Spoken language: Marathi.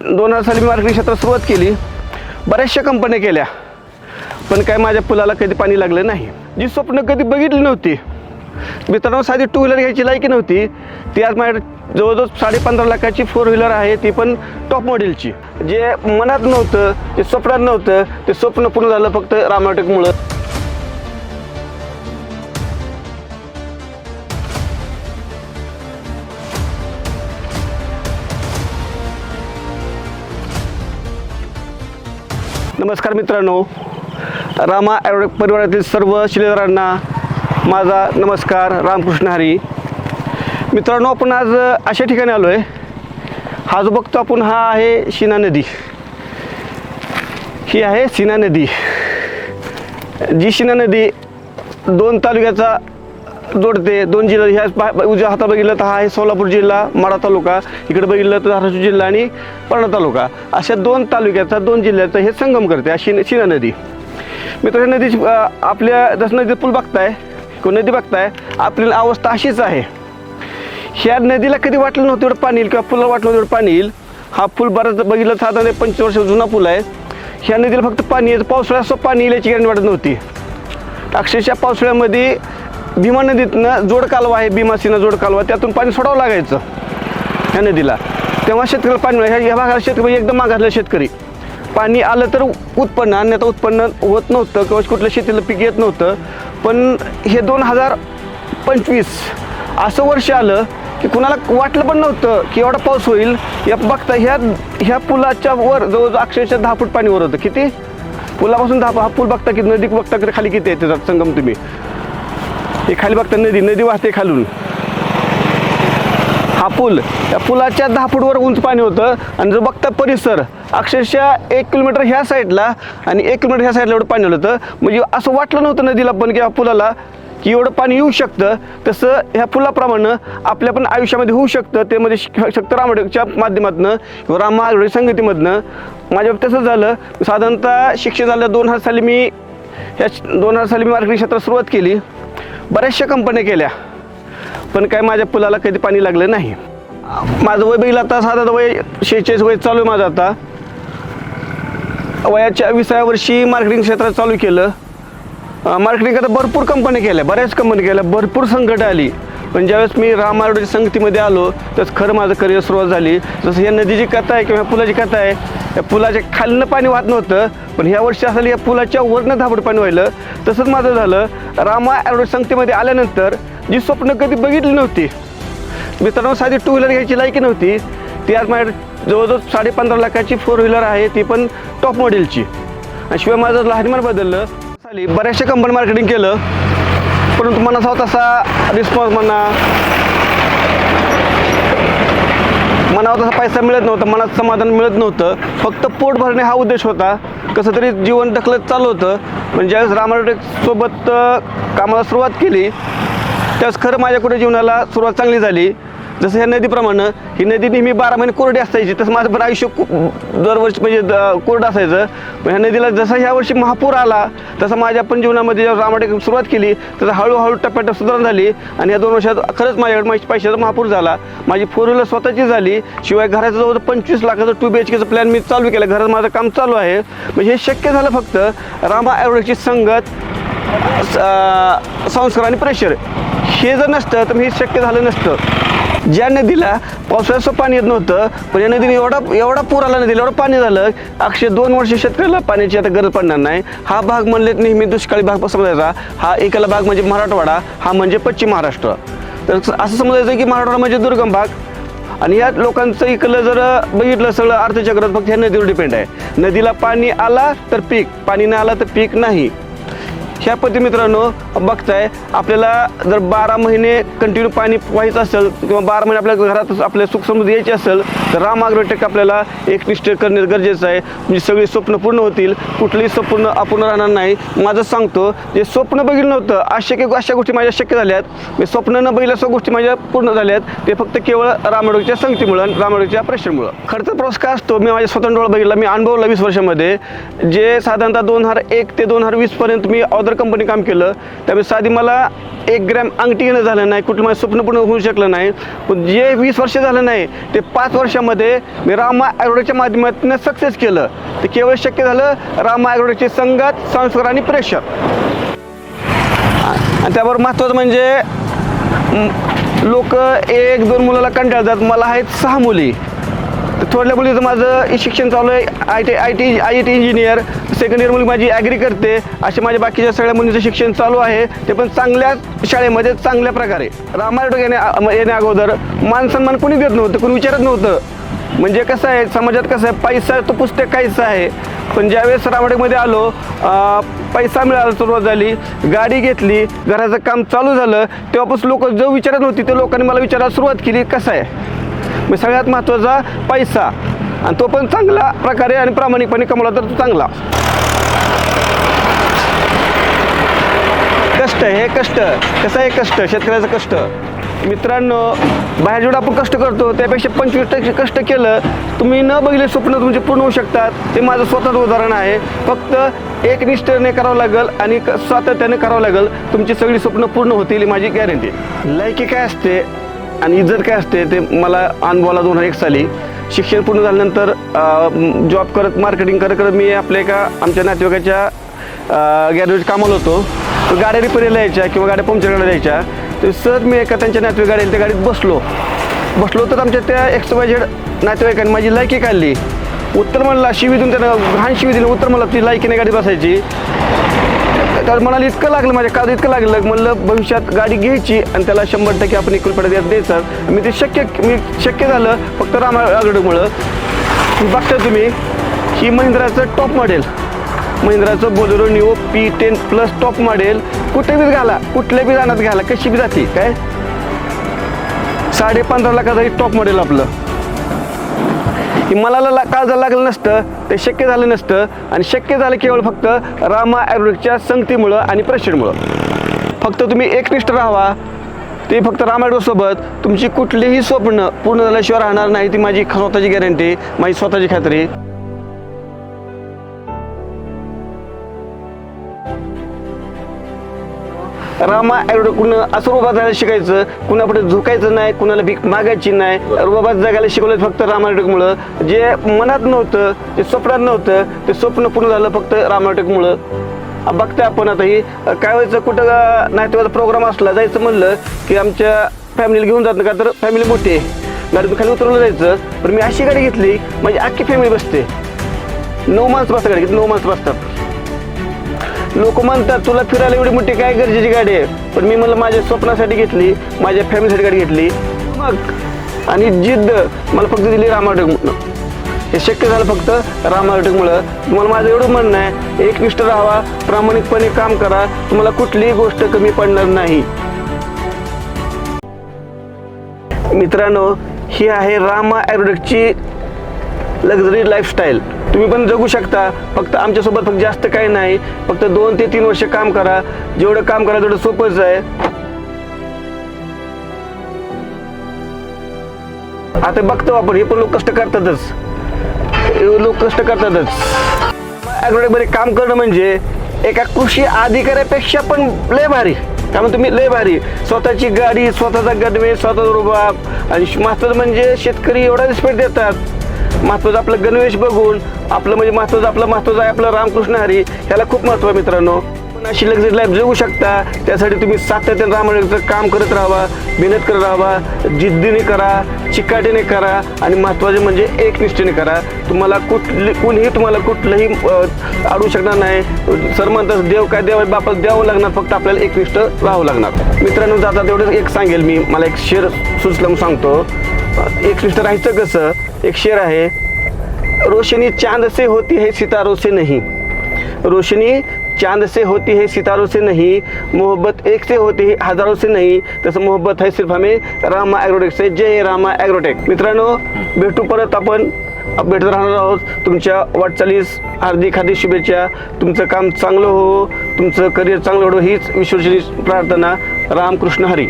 2000 साली मी मार्केटिंग क्षेत्रात सुरुवात केली. बऱ्याचशा कंपन्या केल्या, पण काय माझ्या पुलाला कधी पाणी लागलं नाही. जी स्वप्न कधी बघितली नव्हती मित्रांनो, साधी टू व्हीलर घ्यायची लायकी नव्हती, ती आज माझ्याकडे जवळजवळ 15.5 लाखाची 4 व्हीलर आहे, ती पण टॉप मॉडेलची. जे मनात नव्हतं, जे स्वप्नात नव्हतं, ते स्वप्न पूर्ण झालं फक्त राम ॲग्रोटेकमुळं. नमस्कार मित्रांनो, रामा ॲग्रोटेक परिवारातील सर्व शिलेदारांना माझा नमस्कार. रामकृष्ण हरी. मित्रांनो, आपण आज अशा ठिकाणी आलो आहे. हा जो बघतो आपण, हा आहे सीना नदी. ही आहे सीना नदी. जी सीना नदी 2 तालुक्याचा जोडते, 2 जिल्हे. ह्या उजव्या हातात बघितलं तर हा आहे सोलापूर जिल्हा, माढा तालुका. इकडे बघितलं तर धाराशिव जिल्हा आणि पळणा तालुका. अशा 2 तालुक्याचा, 2 जिल्ह्याचा हे संगम करते अशी सीना नदी. मित्रांनो, नदीची आपल्या जसं नदी पूल बघताय किंवा नदी बघताय, आपली अवस्था अशीच आहे. ह्या नदीला कधी वाटलं नव्हतं एवढं पाणी येईल, किंवा पुलाला वाटलं नव्हतं एवढं पाणी येईल. हा पूल बराच बघितलं साधारण 25 वर्ष जुना पूल आहे. ह्या नदीला फक्त पाणी येतं, पावसाळ्यात पाणी येईल याची गॅरंटी वाटत नव्हती. अक्षरशः पावसाळ्यामध्ये भीमा नदीतनं जोड कालवा आहे, भीमासीना जोड कालवा, त्यातून पाणी सोडावं लागायचं ह्या नदीला. तेव्हा शेतकऱ्याला पाणी मिळालं. ह्या भागाला शेतकरी एकदम मागासलेला शेतकरी. पाणी आलं तर उत्पन्न, अन्यथा उत्पन्न होत नव्हतं किंवा कुठल्या शेतीला पीक येत नव्हतं. पण हे 2025 असं वर्ष आलं की कुणाला वाटलं पण नव्हतं की एवढा पाऊस होईल. या बघता ह्या पुलाच्या वर जवळजवळ अक्षरशः 10 फूट पाणी वर होतं. किती? पुलापासून 10. हा पूल बघता की नदी बघता की खाली किती आहे त्याचा संगम. तुम्ही हे खाली बघता, नदी वाहते खालून. हा पूल, त्या पुलाच्या 10 फूटवर उंच पाणी होतं. आणि जर बघता परिसर, अक्षरशः 1 किलोमीटर ह्या साईडला आणि 1 किलोमीटर ह्या साईडला एवढं पाणी होतं. म्हणजे असं वाटलं नव्हतं नदीला पण किंवा पुलाला की एवढं पाणी येऊ शकतं. तसं ह्या पुलाप्रमाणे आपल्या पण आयुष्यामध्ये होऊ शकतं. ते मध्ये शकतं राम ॲग्रोटेकच्या माध्यमातून किंवा रामा ॲग्रोटेक संगतीमधनं. माझ्या तसंच झालं. साधारणतः शिक्षण झालं 2000 साली मी मार्केटिंग क्षेत्रात सुरुवात केली. बऱ्याचशा कंपन्या केल्या, पण काय माझ्या पुलाला कधी पाणी लागलं नाही. माझं वय बघितलं आता साधारण वय 46 वय चालू आहे माझं. आता वयाच्या 20व्या वर्षी मार्केटिंग क्षेत्रात चालू केलं. मार्केटिंग करता भरपूर कंपन्या केल्या, बऱ्याच कंपन्या केल्या, भरपूर संकटं आली. पण ज्यावेळेस मी राम ॲग्रोटेक संगतीमध्ये आलो त्याच खरं माझं करिअर सुरुवात झाली. जसं ह्या नदीची कथा आहे किंवा पुलाची कथा आहे. या पुलाच्या खालनं पाणी वाहत नव्हतं, पण ह्या वर्षी असं या पुलाच्या वरनं 10 फूट पाणी व्हायलं. तसंच माझं झालं. रामा ॲग्रोटेक संगतीमध्ये आल्यानंतर जी स्वप्न कधी बघितली नव्हती मित्रांनो, साधी टू व्हीलर घ्यायची लायकी नव्हती, ती आज माझ्याकडे जवळजवळ 15.5 लाखाची 4 व्हीलर आहे, ती पण टॉप मॉडेलची. आणि शिवाय माझं लहानमान बदललं. साली बऱ्याचशा कंपनी मार्केटिंग केलं, परंतु मनाचा तसा रिस्पॉन्स मनावर तसा पैसा मिळत नव्हता, मनात समाधान मिळत नव्हतं. फक्त पोट भरणे हा उद्देश होता. कसं तरी जीवन ढकलत चालू होतं. पण ज्यावेळेस राम ॲग्रोटेकसोबत कामाला सुरुवात केली त्यावेळेस खरं माझ्याकडे जीवनाला सुरुवात चांगली झाली. जसं ह्या नदीप्रमाणे, ही नदी नेहमी 12 महिने कोरडी असायची, तसं माझं पण आयुष्य दरवर्षी म्हणजे कोरडं असायचं. पण ह्या नदीला जसं ह्या वर्षी महापूर आला तसं माझ्या पण जीवनामध्ये जेव्हा राम ॲग्रोटेक सुरुवात केली तसं हळूहळू टप्प्याटप्प्यात सुधारणा झाली. आणि या 2 वर्षात खरंच माझ्याकडे पैशाचा महापूर झाला. माझी 4 व्हीलर स्वतःची झाली. शिवाय घराचं जवळ 25 लाखाचं 2 BHKचं प्लॅन मी चालू केलं. घरात माझं काम चालू आहे. म्हणजे हे शक्य झालं फक्त रामा ॲग्रोटेकची संगत, संस्कार आणि प्रेशर. हे जर नसतं तर हे शक्य झालं नसतं. ज्या नदीला पावसाळ्याचं पाणी येत नव्हतं, पण या नदीने एवढा पूर आला, नदीला एवढं पाणी झालं, अक्षय 2 वर्ष शेतकऱ्याला पाण्याची आता गरज पडणार नाही. हा भाग म्हणले नेहमी दुष्काळी भाग समजायचा. हा एकाला भाग म्हणजे मराठवाडा, हा म्हणजे पश्चिम महाराष्ट्र. तर असं समजायचं की मराठवाडा म्हणजे दुर्गम भाग. आणि या लोकांचं इकडलं जर बघितलं सगळं अर्थचक्रात फक्त ह्या नदीवर डिपेंड आहे. नदीला पाणी आला तर पीक, पाणी नाही आला तर पीक नाही. ह्या पद्धती मित्रांनो बघताय. आपल्याला जर 12 महिने कंटिन्यू पाणी व्हायचं असेल किंवा 12 महिने आपल्या घरात आपल्या सुखसमृद्धी यायची असेल तर राम ॲग्रोटेक आपल्याला एकनिष्ठ करणे गरजेचं आहे. म्हणजे सगळी स्वप्न पूर्ण होतील, कुठलीही स्वप्न अपूर्ण राहणार नाही. माझं सांगतो, जे स्वप्न बघितलं नव्हतं अशा गोष्टी माझ्या शक्य झाल्यात. मी स्वप्न न बघितल्या सगळ्या गोष्टी माझ्या पूर्ण झाल्यात. ते फक्त केवळ राम ॲग्रोटेकच्या संगतीमुळं, राम ॲग्रोटेकच्या प्रेशरमुळं. खर्च प्रवास काय असतो मी माझ्या स्वतंत्र डोळा बघितला. मी अनुभवला 20 वर्षामध्ये. जे साधारणतः 2001 ते 2020 पर्यंत मी अगोदर कंपनी काम केलं त्यावेळेस साधी मला 1 ग्रॅम अंगठी घेणं झालं नाही, कुठलं माझं स्वप्न पूर्ण होऊ शकलं नाही. पण जे 20 वर्ष झालं नाही ते 5 वर्षामध्ये मी रामा ॲग्रोटेकच्या माध्यमातून सक्सेस केलं. ते केवळ शक्य झालं रामा ॲग्रोटेकचे संघात, संस्कार आणि प्रेशर. आणि त्याबरोबर महत्त्वाचं म्हणजे लोक 1-2 मुलाला कंटाळतात, मला आहेत 6 मुली. थोडल्या मुलीचं माझं शिक्षण चालू आहे, I T engineer. Second year मुली माझी ॲग्री करते. असे माझ्या बाकीच्या सगळ्या मुलींचं शिक्षण चालू आहे, ते पण चांगल्या शाळेमध्ये चांगल्या प्रकारे. रामा ॲग्रोटेक येण्या अगोदर मान सन्मान कोणी देत नव्हतं, कोणी विचारत नव्हतं. म्हणजे कसं आहे समाजात, कसं आहे पैसा तो पुस्तक काहीच आहे. पण ज्यावेळेस रामा ॲग्रोटेकमध्ये आलो, पैसा मिळायला सुरुवात झाली, गाडी घेतली, घराचं काम चालू झालं, तेव्हापासून लोक जो विचारत नव्हती ते लोकांनी मला विचारायला सुरुवात केली कसं आहे. मग सगळ्यात महत्त्वाचा पैसा, आणि तो पण चांगला प्रकारे आणि प्रामाणिकपणे कमवला तर तो चांगला. कष्ट, हे कष्ट कसं आहे, कष्ट शेतकऱ्याचं कष्ट. मित्रांनो, बाहेर जेवढं आपण कष्ट करतो त्यापेक्षा 25% कष्ट केलं तुम्ही न बघितले स्वप्न तुमचे पूर्ण होऊ शकतात. ते माझं स्वतःचं उदाहरण आहे. फक्त एकनिष्ठेने करावं लागेल आणि सातत्याने करावं लागेल, तुमची सगळी स्वप्न पूर्ण होतील, माझी गॅरंटी. लायकी काय असते आणि इज्जत काय असते ते मला अनुभवाला 2001 साली. शिक्षण पूर्ण झाल्यानंतर जॉब करत, मार्केटिंग करत करत मी आमच्या नातेवाईकाच्या गॅरेज कामाला होतो. गाड्या रिपेअरला यायच्या किंवा गाड्या पंक्चर करायला यायच्या. तर सहज मी एका त्यांच्या नातेवाईक गाड्या त्या गाडीत बसलो तर आमच्या त्या XYZ नातेवाईकांनी माझी लायकी काढली. उत्तर म्हणला, शिवी देऊन त्यानं घाण शिवी दिली. उत्तर मला ती लायकीने गाडी बसायची. तर मनाला इतकं लागलं, माझ्या काळात इतकं लागलं, म्हणलं भविष्यात गाडी घ्यायची आणि त्याला 100% आपण ₹1 द्यायचं. मी शक्य झालं फक्त रामा ॲग्रोटेकमुळं. बघता तुम्ही ही महिंद्राचं टॉप मॉडेल, महिंद्राचं Bolero Neo P10 plus top model. कुठे बी घाला, कुठल्या बी रानात घाला, कशी बी जाते काय. 15.5 लाखाचं टॉप मॉडेल आपलं. मला काळजाला लागलं नसतं, ते शक्य झालं नसतं. आणि शक्य झालं केवळ फक्त रामा ॲग्रोटेकच्या संगतीमुळं आणि प्रेशरमुळं. फक्त तुम्ही एकनिष्ठ राहावा, ते फक्त रामा ॲग्रोटेकसोबत तुमची कुठलीही स्वप्न पूर्ण झाल्याशिवाय राहणार नाही. ती माझी स्वतःची गॅरंटी, माझी स्वतःची खात्री. रामा ॲग्रोटेककडून असं रुबाब जगायला शिकायचं, कुणापुढे झुकायचं नाही, कुणाला भीक मागायची नाही. रुबाबात जगायला शिकवलं फक्त रामा ॲग्रोटेकमुळं. जे मनात नव्हतं, जे स्वप्नात नव्हतं, ते स्वप्न पूर्ण झालं फक्त रामा ॲग्रोटेकमुळं. बघते आपण आता ही काय व्हायचं, कुठं नातेवाईकाचा प्रोग्राम असला जायचं म्हणलं की आमच्या फॅमिलीला घेऊन जात का, तर फॅमिली मोठी आहे, गाडीतून खाली उतरवलं जायचं. पण मी अशी गाडी घेतली म्हणजे अख्खी फॅमिली बसते. 9 माणसं बसतात गाडी, 9 माणसं बसतात. लोक म्हणतात तुला फिरायला एवढी मोठी काय गरजेची गाडी आहे, पण मी मला माझ्या स्वप्नासाठी घेतली, माझ्या फॅमिलीसाठी गाडी घेतली. मग आणि जिद्द मला फक्त दिली रामा ॲग्रोटेकमुळं. हे शक्य झालं फक्त रामा ॲग्रोटेकमुळं. तुम्हाला माझं एवढं म्हणणं आहे, एकनिष्ठ राहावा, प्रामाणिकपणे काम करा, तुम्हाला कुठलीही गोष्ट कमी पडणार नाही. मित्रांनो, ही आहे रामा ॲग्रोटेकची लक्झरी लाईफस्टाईल. तुम्ही पण जगू शकता. फक्त आमच्यासोबत फक्त जास्त काही नाही, फक्त 2 ते 3 वर्ष काम करा. जेवढं काम करा तेवढं सोपंच आहे. आता बघतो आपण, हे पण लोक कष्ट करतातच, ॲग्रोटेकमध्ये काम करणं म्हणजे एका कृषी अधिकाऱ्यापेक्षा पण लय भारी. त्यामुळे तुम्ही लय भारी, स्वतःची गाडी, स्वतःचा गणवेश, स्वतःचा रुबाब. आणि महत्त्वाचं म्हणजे शेतकरी एवढा रिस्पेक्ट देतात. महत्त्वाचं आपलं गणवेश बघून आपलं म्हणजे महत्त्वाचं आहे आपलं रामकृष्ण हरी, ह्याला खूप महत्त्व आहे. मित्रांनो, पण अशी लक्झरी लाईफ जगू शकता. त्यासाठी तुम्ही सातत्याने रामा ॲग्रोटेकचं काम करत राहावा, मेहनत करत राहावा, जिद्दीने करा, चिकाटीने करा आणि महत्त्वाचे म्हणजे एकनिष्ठेने करा. तुम्हाला कुणीही तुम्हाला कुठलंही अडवू शकणार नाही. सर म्हणतात देव काय देव बापास द्यावं लागणार, फक्त आपल्याला एकनिष्ठ राहावं लागणार. मित्रांनो, जाता तेवढंच एक सांगेल मी, मला एक शेर सुचलं सांगतो. एकनिष्ठ राहायचं कसं, एक शेर आहे, रोशनी चांद से होती है सितारों से नहीं, रोशनी चांद से होती है सितारों से नहीं, मोहब्बत एक से होती है हजारों से नहीं, तसं मोहब्बत है सिर्फ हमें रामा ॲग्रोटेक से. जय रामा ॲग्रोटेक. मित्रांनो, भेटू परत, आपण भेटत राहणार आहोत. तुमच्या वाटचालीस हार्दिक शुभेच्छा. तुमचं काम चांगलं हो, तुमचं करिअर चांगलं हो, हीच ईश्वराची प्रार्थना. रामकृष्ण हरी.